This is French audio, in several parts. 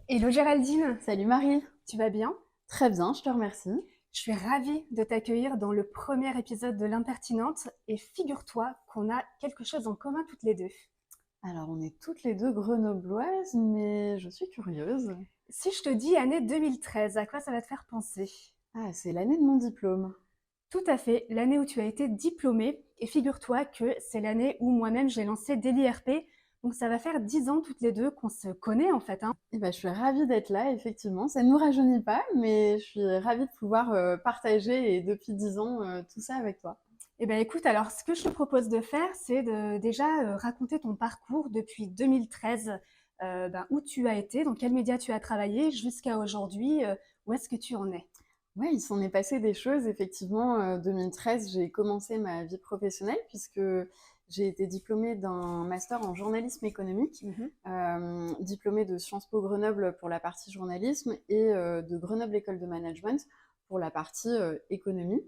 Hello Géraldine, Salut Marie, tu vas bien? très bien, je te remercie. Je suis ravie de t'accueillir dans le premier épisode de L'Impertinente et figure-toi qu'on a quelque chose en commun toutes les deux. Alors on est toutes les deux grenobloises, mais je suis curieuse. Si je te dis année 2013, à quoi ça va te faire penser? Ah, c'est l'année de mon diplôme. Tout à fait, l'année où tu as été diplômée et figure-toi que c'est l'année où moi-même j'ai lancé Daily RP, donc ça va faire 10 ans toutes les deux qu'on se connaît en fait, hein. Et ben, je suis ravie d'être là, effectivement. Ça ne nous rajeunit pas, mais je suis ravie de pouvoir partager et depuis 10 ans tout ça avec toi. Eh bien écoute, alors ce que je te propose de faire, c'est de déjà raconter ton parcours depuis 2013, où tu as été, dans quels médias tu as travaillé, jusqu'à aujourd'hui, où est-ce que tu en es? Ouais, il s'en est passé des choses, effectivement. 2013, j'ai commencé ma vie professionnelle puisque j'ai été diplômée d'un master en journalisme économique, Mhm. diplômée de Sciences Po Grenoble pour la partie journalisme et de Grenoble École de Management pour la partie économie.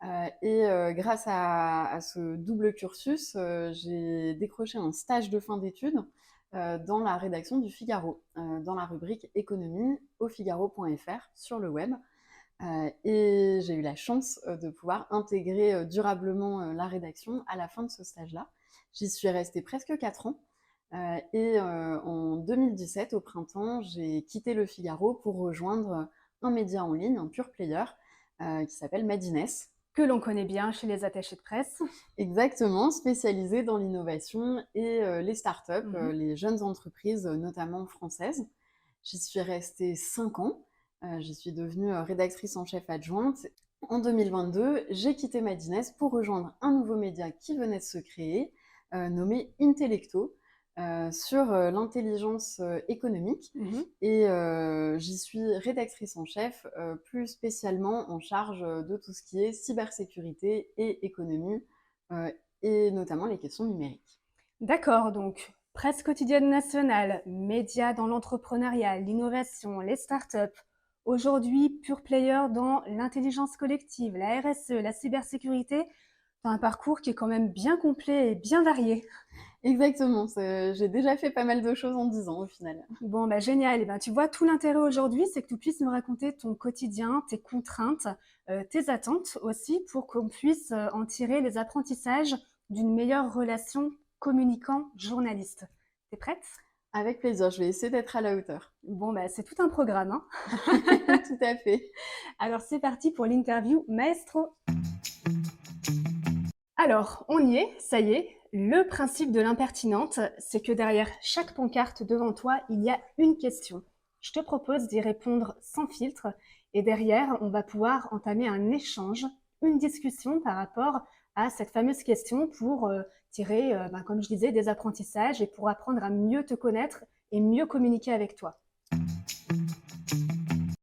Grâce à ce double cursus, j'ai décroché un stage de fin d'études dans la rédaction du Figaro, dans la rubrique économie au figaro.fr sur le web. Et j'ai eu la chance de pouvoir intégrer durablement la rédaction à la fin de ce stage-là. J'y suis restée presque 4 ans. En 2017, au printemps, j'ai quitté le Figaro pour rejoindre un média en ligne, un pure player, qui s'appelle Madines. Que l'on connaît bien chez les attachés de presse. Exactement, spécialisé dans l'innovation et les startups, Mhm. les jeunes entreprises, notamment françaises. J'y suis restée 5 ans. J'y suis devenue rédactrice en chef adjointe. En 2022, j'ai quitté Madines pour rejoindre un nouveau média qui venait de se créer, nommé Intellecto, sur l'intelligence économique. Mhm. Et j'y suis rédactrice en chef, plus spécialement en charge de tout ce qui est cybersécurité et économie, euh, et notamment les questions numériques. D'accord, donc presse quotidienne nationale, médias dans l'entrepreneuriat, l'innovation, les startups. Aujourd'hui, pure player dans l'intelligence collective, la RSE, la cybersécurité. Tu as un parcours qui est quand même bien complet et bien varié. Exactement, j'ai déjà fait pas mal de choses en 10 ans au final. Bon, bah génial. Et ben, tu vois, tout l'intérêt aujourd'hui, c'est que tu puisses nous raconter ton quotidien, tes contraintes, tes attentes aussi, pour qu'on puisse en tirer les apprentissages d'une meilleure relation communicant-journaliste. T'es prête? Avec plaisir, je vais essayer d'être à la hauteur. Bon, bah, c'est tout un programme, hein. Tout à fait. Alors, c'est parti pour l'interview maestro. Alors, on y est, ça y est. Le principe de l'impertinente, c'est que derrière chaque pancarte devant toi, il y a une question. Je te propose d'y répondre sans filtre et derrière, on va pouvoir entamer un échange, une discussion par rapport à cette fameuse question pour tirer, comme je disais, des apprentissages et pour apprendre à mieux te connaître et mieux communiquer avec toi.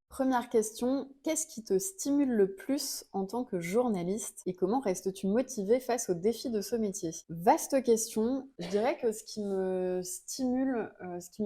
Première question, qu'est-ce qui te stimule le plus en tant que journaliste et comment restes-tu motivé face aux défis de ce métier? Vaste question. Je dirais que ce qui me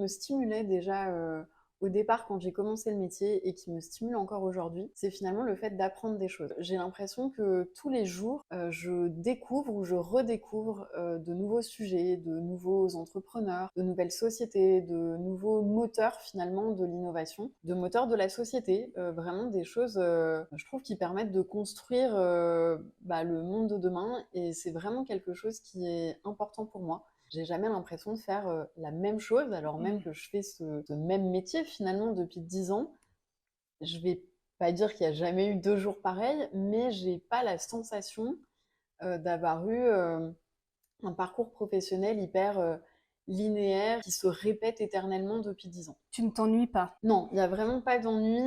stimulait déjà au départ quand j'ai commencé le métier et qui me stimule encore aujourd'hui, c'est finalement le fait d'apprendre des choses. J'ai l'impression que tous les jours, je découvre ou je redécouvre de nouveaux sujets, de nouveaux entrepreneurs, de nouvelles sociétés, de nouveaux moteurs finalement de l'innovation, de moteurs de la société, vraiment des choses, je trouve, qui permettent de construire le monde de demain et c'est vraiment quelque chose qui est important pour moi. J'ai jamais l'impression de faire la même chose, alors même Mm. que je fais ce même métier finalement depuis 10 ans. Je vais pas dire qu'il n'y a jamais eu 2 jours pareils, mais j'ai pas la sensation d'avoir eu un parcours professionnel hyper linéaire qui se répète éternellement depuis 10 ans. Tu ne t'ennuies pas. Non, il n'y a vraiment pas d'ennui,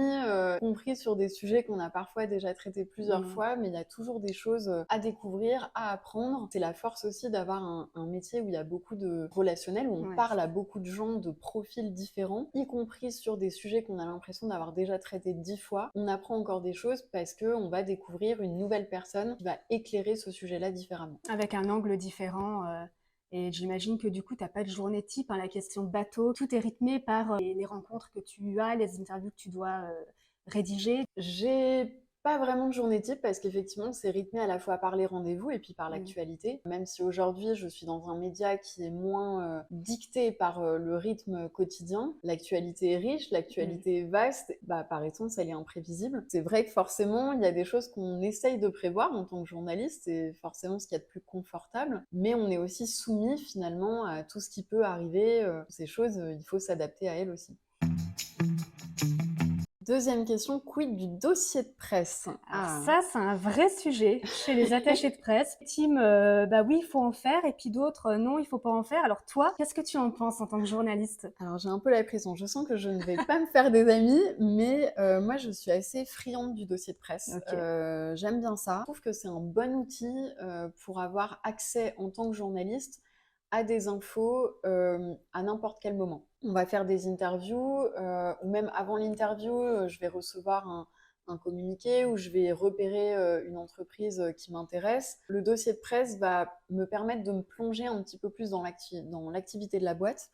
compris sur des sujets qu'on a parfois déjà traités plusieurs Mm. fois, mais il y a toujours des choses à découvrir, à apprendre. C'est la force aussi d'avoir un métier où il y a beaucoup de relationnel, où on Ouais. parle à beaucoup de gens de profils différents, y compris sur des sujets qu'on a l'impression d'avoir déjà traités 10 fois. On apprend encore des choses parce qu'on va découvrir une nouvelle personne qui va éclairer ce sujet-là différemment. Avec un angle différent. Et j'imagine que du coup, tu n'as pas de journée type, hein, la question bateau. Tout est rythmé par les rencontres que tu as, les interviews que tu dois rédiger. J'ai Pas vraiment de journée type parce qu'effectivement, c'est rythmé à la fois par les rendez-vous et puis par Mmh. l'actualité. Même si aujourd'hui, je suis dans un média qui est moins dicté par le rythme quotidien, l'actualité est riche, Mmh. l'actualité est vaste, bah, par essence, elle est imprévisible. C'est vrai que forcément, il y a des choses qu'on essaye de prévoir en tant que journaliste, c'est forcément ce qu'il y a de plus confortable, mais on est aussi soumis finalement à tout ce qui peut arriver. Ces choses, il faut s'adapter à elles aussi. Deuxième question, quid du dossier de presse? Alors Ah. ça, c'est un vrai sujet chez les attachés de presse. Team, bah oui, il faut en faire et puis d'autres, non, il faut pas en faire. Alors toi, qu'est-ce que tu en penses en tant que journaliste? Alors j'ai un peu la pression, je sens que je ne vais pas me faire des amis, mais moi je suis assez friande du dossier de presse. OK. J'aime bien ça. Je trouve que c'est un bon outil pour avoir accès en tant que journaliste à des infos à n'importe quel moment. On va faire des interviews, ou même avant l'interview, je vais recevoir un communiqué où je vais repérer une entreprise qui m'intéresse. Le dossier de presse va me permettre de me plonger un petit peu plus dans l'activité de la boîte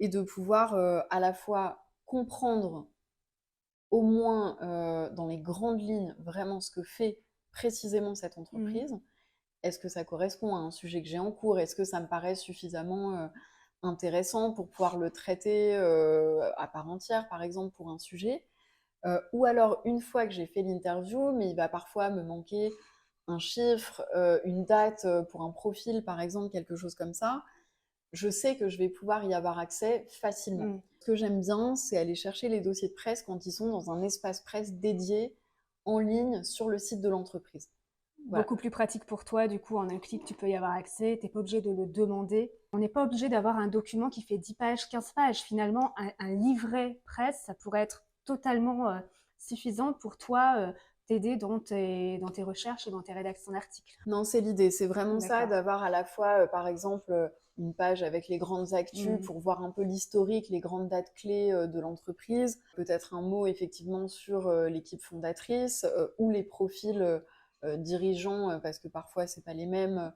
et de pouvoir à la fois comprendre au moins dans les grandes lignes vraiment ce que fait précisément cette Mmh. entreprise. Est-ce que ça correspond à un sujet que j'ai en cours? Est-ce que ça me paraît suffisamment intéressant pour pouvoir le traiter à part entière, par exemple, pour un sujet? Ou alors, une fois que j'ai fait l'interview, mais il va parfois me manquer un chiffre, une date pour un profil, par exemple, quelque chose comme ça, je sais que je vais pouvoir y avoir accès facilement. Mmh. Ce que j'aime bien, c'est aller chercher les dossiers de presse quand ils sont dans un espace presse dédié en ligne sur le site de l'entreprise. Voilà. Beaucoup plus pratique pour toi, du coup, en un clic, tu peux y avoir accès, tu n'es pas obligé de le demander. On n'est pas obligé d'avoir un document qui fait 10 pages, 15 pages. Finalement, un livret presse, ça pourrait être totalement suffisant pour toi, t'aider dans tes recherches et dans tes rédactions d'articles. Non, c'est l'idée. C'est vraiment ça, D'accord. d'avoir à la fois, par exemple, une page avec les grandes actus Mmh. pour voir un peu l'historique, les grandes dates clés de l'entreprise. Peut-être un mot, effectivement, sur l'équipe fondatrice ou les profils dirigeants, parce que parfois, c'est pas les mêmes,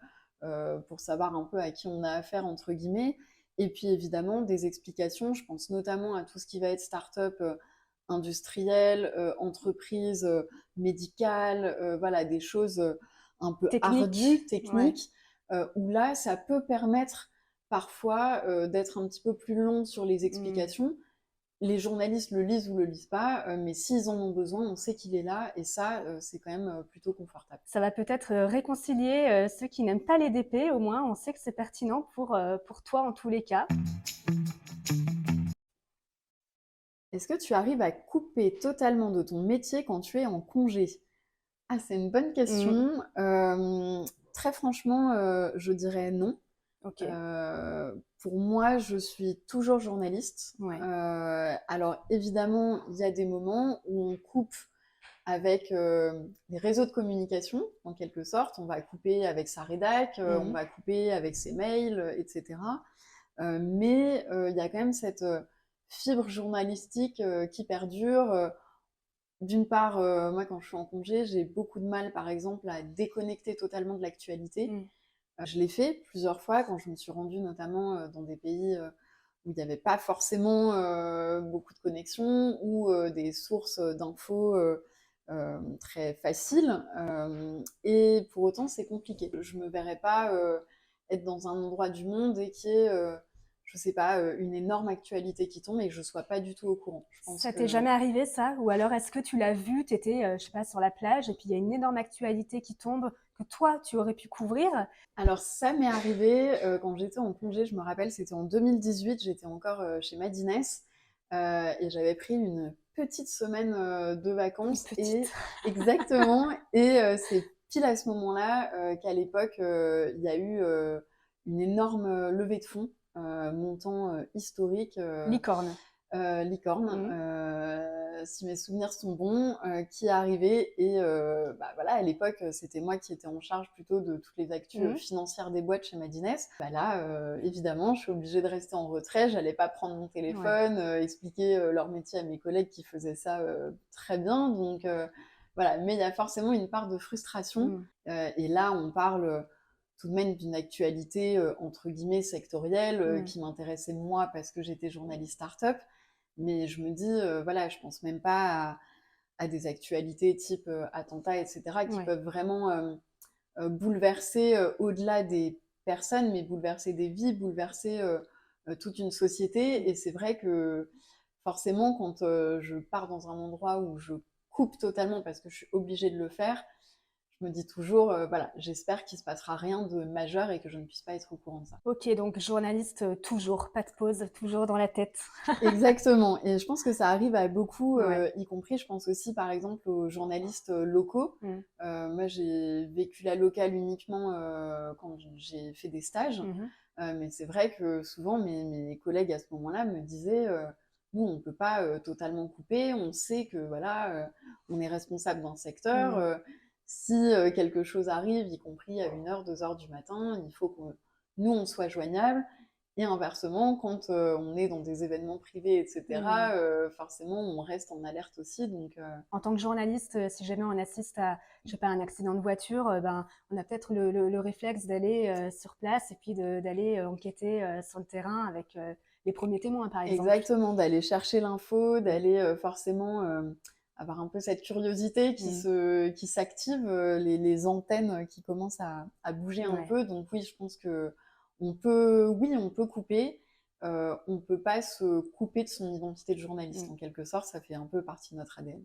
pour savoir un peu à qui on a affaire, entre guillemets. Et puis, évidemment, des explications. Je pense notamment à tout ce qui va être start-up industrielle, entreprise médicale, voilà, des choses un peu Technique, ardues, ouais. techniques, où là, ça peut permettre parfois d'être un petit peu plus long sur les Mmh. explications. Les journalistes le lisent ou le lisent pas, mais s'ils en ont besoin, on sait qu'il est là, et ça, c'est quand même plutôt confortable. Ça va peut-être réconcilier ceux qui n'aiment pas les DP, au moins on sait que c'est pertinent pour toi en tous les cas. Est-ce que tu arrives à couper totalement de ton métier quand tu es en congé? Ah, c'est une bonne Mmh. question. Très franchement, je dirais non. OK, Pour moi, je suis toujours journaliste. ouais. Alors évidemment, il y a des moments où on coupe avec les réseaux de communication, en quelque sorte. On va couper avec sa rédac, on Mmh. va couper avec ses mails, etc. Mais il y a quand même cette fibre journalistique qui perdure. D'une part, moi, quand je suis en congé, j'ai beaucoup de mal, par exemple, à déconnecter totalement de l'actualité. Mmh. Je l'ai fait plusieurs fois quand je me suis rendue notamment dans des pays où il n'y avait pas forcément beaucoup de connexions ou des sources d'infos très faciles. Et pour autant, c'est compliqué. Je ne me verrais pas être dans un endroit du monde et qu'il y ait, je ne sais pas, une énorme actualité qui tombe et que je ne sois pas du tout au courant. Je pense Ça t'est que jamais arrivé ça? Ou alors est-ce que tu l'as vu, tu étais, je sais pas, sur la plage et puis il y a une énorme actualité qui tombe que toi, tu aurais pu couvrir? Alors ça m'est arrivé quand j'étais en congé, je me rappelle, c'était en 2018, j'étais encore chez Madines et j'avais pris une petite semaine de Une vacances petite. et exactement, et c'est pile à ce moment-là qu'à l'époque il y a eu une énorme levée de fonds, montant historique. Licorne. Licorne, Mmh. si mes souvenirs sont bons, qui est arrivé et bah, voilà, à l'époque, c'était moi qui étais en charge plutôt de toutes les actus Mmh. financières des boîtes chez Madines. Bah là, évidemment, je suis obligée de rester en retrait. J'allais pas prendre mon Ouais. téléphone, expliquer leur métier à mes collègues qui faisaient ça très bien. Donc voilà, mais il y a forcément une part de frustration. Mmh. Et là, on parle tout de même d'une actualité entre guillemets sectorielle Mmh. qui m'intéressait moi parce que j'étais journaliste start-up. Mais je me dis, voilà, je pense même pas à des actualités type attentats, etc., qui Ouais. peuvent vraiment bouleverser au-delà des personnes, mais bouleverser des vies, bouleverser toute une société. Et c'est vrai que forcément, quand je pars dans un endroit où je coupe totalement parce que je suis obligée de le faire, je me dis toujours, voilà, j'espère qu'il ne se passera rien de majeur et que je ne puisse pas être au courant de ça. Ok, donc journaliste toujours, pas de pause, toujours dans la tête. Exactement. Et je pense que ça arrive à beaucoup, Ouais. y compris, je pense aussi par exemple aux journalistes locaux. Mm. Moi, j'ai vécu la locale uniquement quand j'ai fait des stages. Mhm. Mais c'est vrai que souvent, mes collègues à ce moment-là me disaient, nous, on ne peut pas totalement couper. On sait que voilà, on est responsable d'un secteur. Mm. Si quelque chose arrive, y compris à 1h, 2h du matin, il faut que nous, on soit joignable. Et inversement, quand on est dans des événements privés, Mm. etc., forcément, on reste en alerte aussi. Donc, En tant que journaliste, si jamais on assiste à, je sais pas, un accident de voiture, ben, on a peut-être le réflexe d'aller sur place et puis d'aller enquêter sur le terrain avec les premiers témoins, par exemple. exactement, d'aller chercher l'info, d'aller forcément avoir un peu cette curiosité Mm. qui s'active, les antennes qui commencent à bouger un Ouais. peu. Donc oui, je pense que oui, on peut couper. On peut pas se couper de son identité de journaliste, Mm. en quelque sorte, ça fait un peu partie de notre ADN.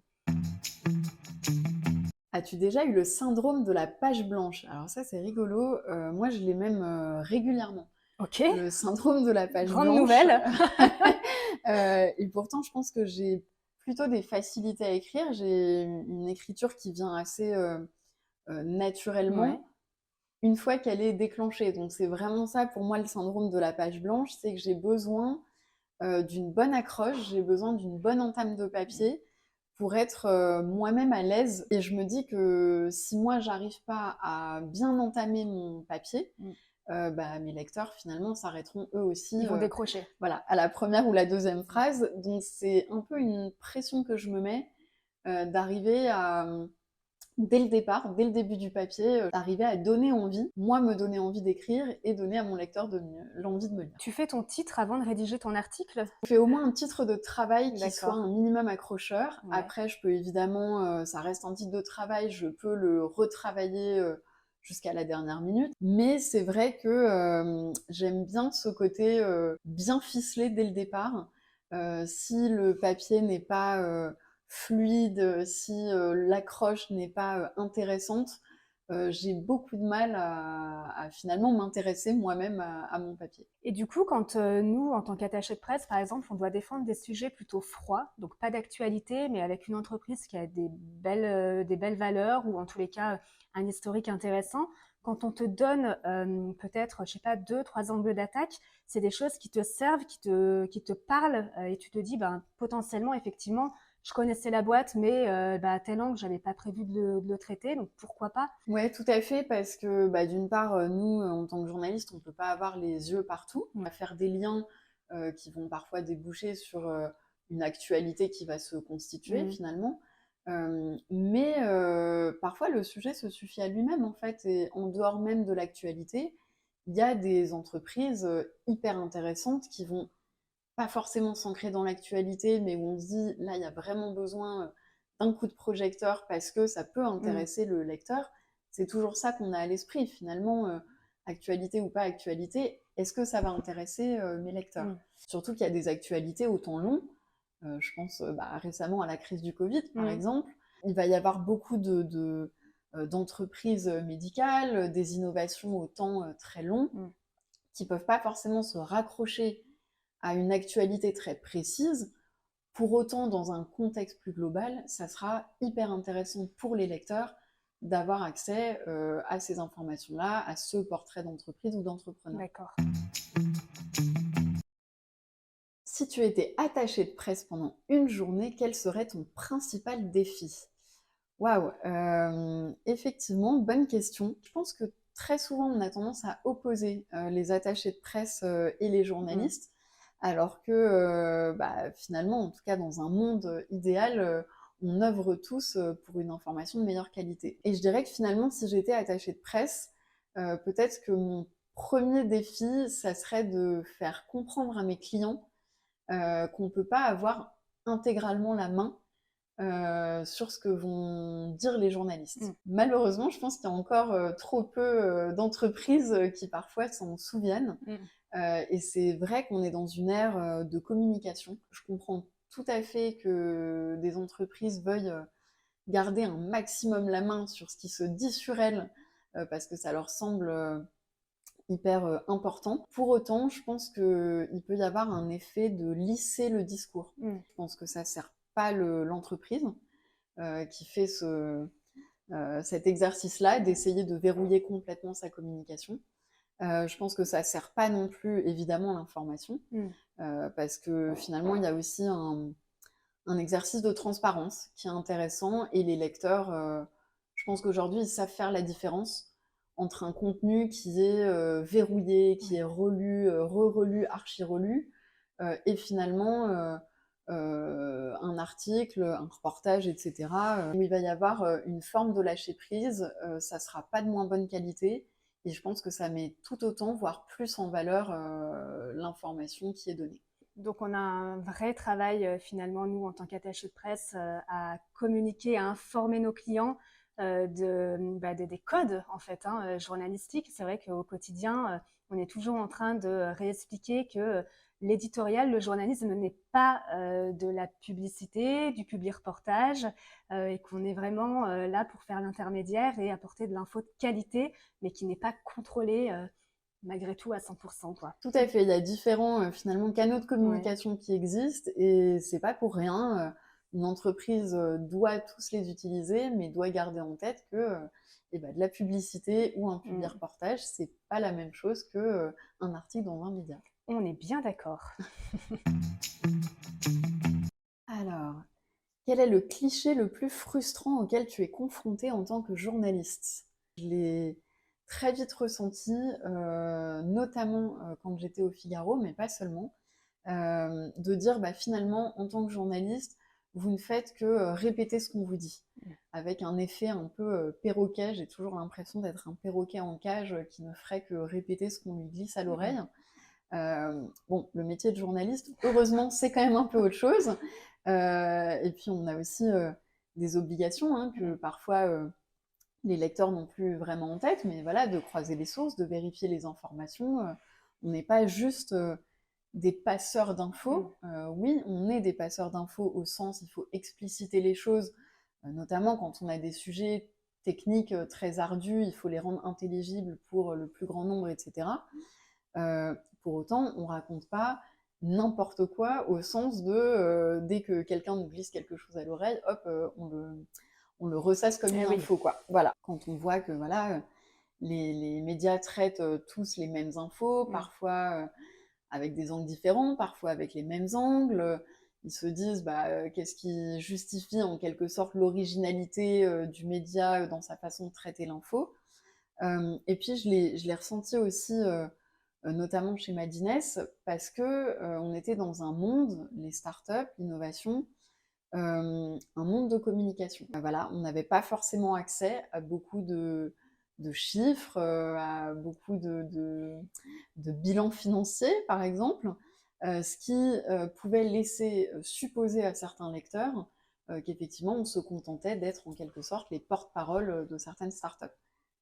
As-tu déjà eu le syndrome de la page blanche? Alors ça, c'est rigolo. Moi, je l'ai même régulièrement. Ok, Le syndrome de la page grande blanche. nouvelle. Et pourtant, je pense que j'ai plutôt des facilités à écrire. J'ai une écriture qui vient assez Ouais. naturellement une fois qu'elle est déclenchée. Donc c'est vraiment ça pour moi le syndrome de la page blanche, c'est que j'ai besoin d'une bonne accroche, j'ai besoin d'une bonne entame de papier pour être moi-même à l'aise. Et je me dis que si moi j'arrive pas à bien entamer mon papier, Mm. bah, mes lecteurs finalement s'arrêteront eux aussi Ils vont décrocher. voilà, à la première ou la deuxième phrase. Donc c'est un peu une pression que je me mets d'arriver à, dès le départ, dès le début du papier, d'arriver à donner envie, moi me donner envie d'écrire et donner à mon lecteur l'envie de me lire. Tu fais ton titre avant de rédiger ton article? Je fais au moins un titre de travail qui soit D'accord. un minimum accrocheur. Ouais. Après, je peux évidemment, ça reste un titre de travail, je peux le retravailler jusqu'à la dernière minute. Mais c'est vrai que j'aime bien ce côté bien ficelé dès le départ. Si le papier n'est pas fluide, si l'accroche n'est pas intéressante, j'ai beaucoup de mal à finalement m'intéresser moi-même à mon papier. Et du coup, quand nous, en tant qu'attaché de presse, par exemple, on doit défendre des sujets plutôt froids, donc pas d'actualité, mais avec une entreprise qui a des belles valeurs ou en tous les cas un historique intéressant, quand on te donne peut-être, je sais pas, deux, trois angles d'attaque, c'est des choses qui te servent, qui te parlent et tu te dis, ben, potentiellement, effectivement, je connaissais la boîte, mais bah, à tel angle, j'avais pas prévu de le traiter, donc pourquoi pas. Ouais, tout à fait, parce que bah, d'une part, nous, en tant que journalistes, on ne peut pas avoir les yeux partout. On va faire des liens qui vont parfois déboucher sur une actualité qui va se constituer Mm. finalement. Mais parfois, le sujet se suffit à lui-même, en fait. Et en dehors même de l'actualité, il y a des entreprises hyper intéressantes qui vont pas forcément s'ancrer dans l'actualité, mais où on se dit, là, il y a vraiment besoin d'un coup de projecteur parce que ça peut Mm. intéresser le lecteur. C'est toujours ça qu'on a à l'esprit, finalement, actualité ou pas actualité, est-ce que ça va intéresser mes lecteurs? Mm. Surtout qu'il y a des actualités au temps long. Je pense bah, récemment à la crise du Covid, par Mm. exemple. Il va y avoir beaucoup d'entreprises médicales, des innovations au temps très long, Mm. qui ne peuvent pas forcément se raccrocher à une actualité très précise. Pour autant, dans un contexte plus global, ça sera hyper intéressant pour les lecteurs d'avoir accès à ces informations-là, à ce portrait d'entreprise ou d'entrepreneur. D'accord. Si tu étais attaché de presse pendant une journée, quel serait ton principal défi? Waouh, effectivement, bonne question. Je pense que très souvent, on a tendance à opposer les attachés de presse et les Mm. journalistes, alors que bah, finalement, en tout cas dans un monde idéal, on œuvre tous pour une information de meilleure qualité. Et je dirais que finalement, si j'étais attachée de presse, peut-être que mon premier défi, ça serait de faire comprendre à mes clients qu'on ne peut pas avoir intégralement la main sur ce que vont dire les journalistes. Mm. Malheureusement, je pense qu'il y a encore trop peu d'entreprises qui parfois s'en souviennent. Mm. Et c'est vrai qu'on est dans une ère de communication. Je comprends tout à fait que des entreprises veuillent garder un maximum la main sur ce qui se dit sur elles, parce que ça leur semble hyper important. Pour autant, je pense qu'il peut y avoir un effet de lisser le discours. Mm. Je pense que ça sert pas l'entreprise qui fait cet exercice-là, d'essayer de verrouiller complètement sa communication. Je pense que ça sert pas non plus, évidemment, l'information, parce que finalement, il y a aussi un exercice de transparence qui est intéressant, et les lecteurs, je pense qu'aujourd'hui, ils savent faire la différence entre un contenu qui est verrouillé, qui est relu, re-relu, archi-relu, et finalement un article, un reportage, etc., où il va y avoir une forme de lâcher-prise, ça sera pas de moins bonne qualité, et je pense que ça met tout autant, voire plus en valeur l'information qui est donnée. Donc on a un vrai travail finalement, nous, en tant qu'attachés de presse, à communiquer, à informer nos clients des codes en fait, journalistiques. C'est vrai qu'au quotidien, on est toujours en train de réexpliquer que l'éditorial, le journalisme n'est pas de la publicité, du publi-reportage, et qu'on est vraiment là pour faire l'intermédiaire et apporter de l'info de qualité, mais qui n'est pas contrôlée malgré tout à 100%, quoi. Tout à fait, il y a différents finalement canaux de communication qui existent, et c'est pas pour rien. Une entreprise doit tous les utiliser, mais doit garder en tête que de la publicité ou un public reportage, c'est pas la même chose que un article dans un média. On est bien d'accord. Alors, quel est le cliché le plus frustrant auquel tu es confronté en tant que journaliste? Je l'ai très vite ressenti, notamment quand j'étais au Figaro, mais pas seulement, de dire finalement, en tant que journaliste, vous ne faites que répéter ce qu'on vous dit, avec un effet un peu perroquet. J'ai toujours l'impression d'être un perroquet en cage qui ne ferait que répéter ce qu'on lui glisse à l'oreille. Bon, le métier de journaliste, heureusement, c'est quand même un peu autre chose. Et puis, on a aussi des obligations que parfois les lecteurs n'ont plus vraiment en tête, mais voilà, de croiser les sources, de vérifier les informations. On n'est pas juste des passeurs d'infos. Oui, on est des passeurs d'infos au sens, il faut expliciter les choses, notamment quand on a des sujets techniques très ardus, il faut les rendre intelligibles pour le plus grand nombre, etc. Pour autant, on raconte pas n'importe quoi, au sens de dès que quelqu'un nous glisse quelque chose à l'oreille, hop, on le ressasse comme une info, quoi. Voilà. Quand on voit que les médias traitent tous les mêmes infos, parfois avec des angles différents, parfois avec les mêmes angles, ils se disent qu'est-ce qui justifie en quelque sorte l'originalité du média dans sa façon de traiter l'info. Et puis je l'ai ressenti aussi notamment chez Madines, parce que on était dans un monde, les startups, l'innovation, un monde de communication. Voilà, on n'avait pas forcément accès à beaucoup de chiffres, à beaucoup de bilans financiers, par exemple, ce qui pouvait laisser supposer à certains lecteurs qu'effectivement, on se contentait d'être en quelque sorte les porte-paroles de certaines startups.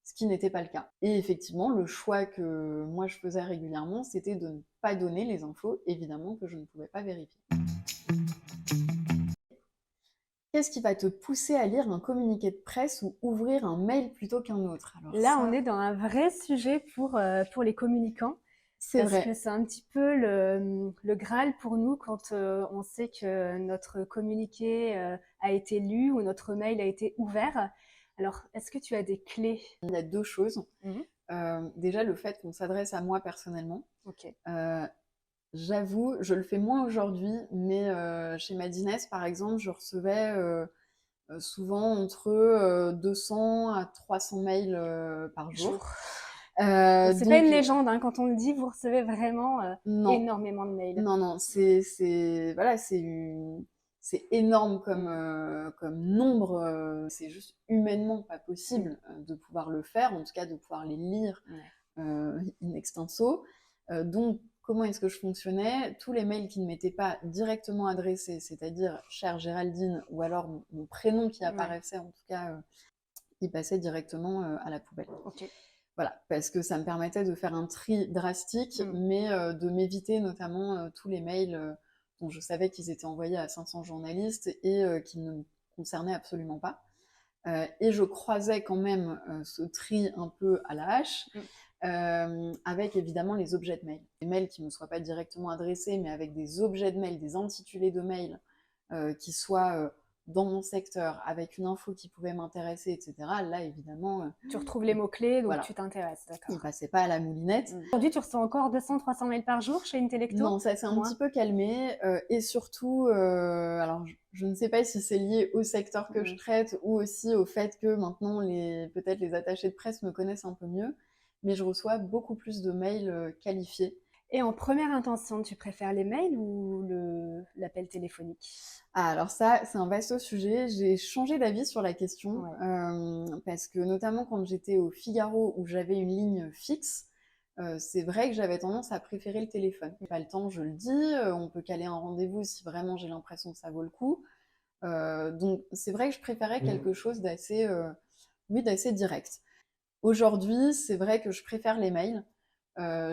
Ce qui n'était pas le cas. Et effectivement, le choix que moi je faisais régulièrement, c'était de ne pas donner les infos, évidemment, que je ne pouvais pas vérifier. Qu'est-ce qui va te pousser à lire un communiqué de presse ou ouvrir un mail plutôt qu'un autre? Alors là, on est dans un vrai sujet pour les communicants. C'est parce vrai. que c'est un petit peu le Graal pour nous quand on sait que notre communiqué a été lu ou notre mail a été ouvert. Alors, est-ce que tu as des clés? Il y a deux choses. Déjà, le fait qu'on s'adresse à moi personnellement. Ok. J'avoue, je le fais moins aujourd'hui, mais chez Madines, par exemple, je recevais souvent entre 200 à 300 mails par jour. C'est pas une légende, quand on le dit, vous recevez vraiment énormément de mails. Non, c'est énorme comme nombre. C'est juste humainement pas possible de pouvoir le faire, en tout cas de pouvoir les lire in extenso. Donc, comment est-ce que je fonctionnais. Tous les mails qui ne m'étaient pas directement adressés, c'est-à-dire chère Géraldine, ou alors mon prénom qui apparaissait, en tout cas, ils passaient directement à la poubelle. Ok. Voilà, parce que ça me permettait de faire un tri drastique, mais de m'éviter notamment tous les mails dont je savais qu'ils étaient envoyés à 500 journalistes et qui ne me concernaient absolument pas. Et je croisais quand même ce tri un peu à la hache, avec évidemment les objets de mail. Les mails qui ne me soient pas directement adressés, mais avec des objets de mail, des intitulés de mail qui soient dans mon secteur, avec une info qui pouvait m'intéresser, etc. Là, évidemment, Tu retrouves les mots-clés, donc voilà. tu t'intéresses, d'accord. Il ne passait pas à la moulinette. Aujourd'hui, tu reçois encore 200-300 mails par jour chez Intellecto? Non, ça s'est un petit peu calmé. Et surtout, alors je ne sais pas si c'est lié au secteur que je traite ou aussi au fait que maintenant, peut-être les attachés de presse me connaissent un peu mieux, mais je reçois beaucoup plus de mails qualifiés. Et en première intention, tu préfères les mails ou l'appel téléphonique? Ah, alors ça, c'est un vaste sujet. J'ai changé d'avis sur la question, parce que notamment quand j'étais au Figaro où j'avais une ligne fixe, c'est vrai que j'avais tendance à préférer le téléphone. Pas le temps, je le dis, on peut caler un rendez-vous si vraiment j'ai l'impression que ça vaut le coup. Donc c'est vrai que je préférais quelque chose d'assez direct. Aujourd'hui, c'est vrai que je préfère les mails.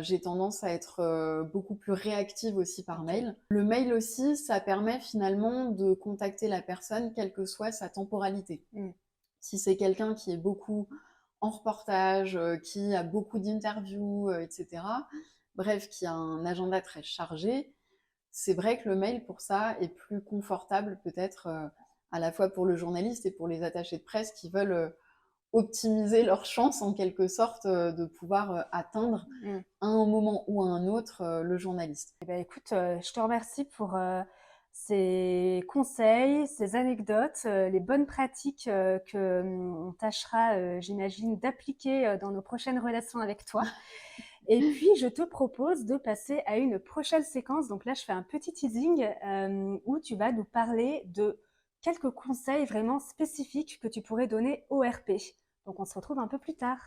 J'ai tendance à être beaucoup plus réactive aussi par mail. Le mail aussi, ça permet finalement de contacter la personne, quelle que soit sa temporalité. Si c'est quelqu'un qui est beaucoup en reportage, qui a beaucoup d'interviews, etc., bref, qui a un agenda très chargé, c'est vrai que le mail, pour ça, est plus confortable peut-être à la fois pour le journaliste et pour les attachés de presse qui veulent optimiser leurs chances en quelque sorte de pouvoir atteindre à un moment ou à un autre le journaliste. Eh ben, écoute, je te remercie pour ces conseils, ces anecdotes, les bonnes pratiques qu'on tâchera, j'imagine, d'appliquer dans nos prochaines relations avec toi. Et puis, je te propose de passer à une prochaine séquence. Donc là, je fais un petit teasing où tu vas nous parler de quelques conseils vraiment spécifiques que tu pourrais donner au RP. Donc, on se retrouve un peu plus tard.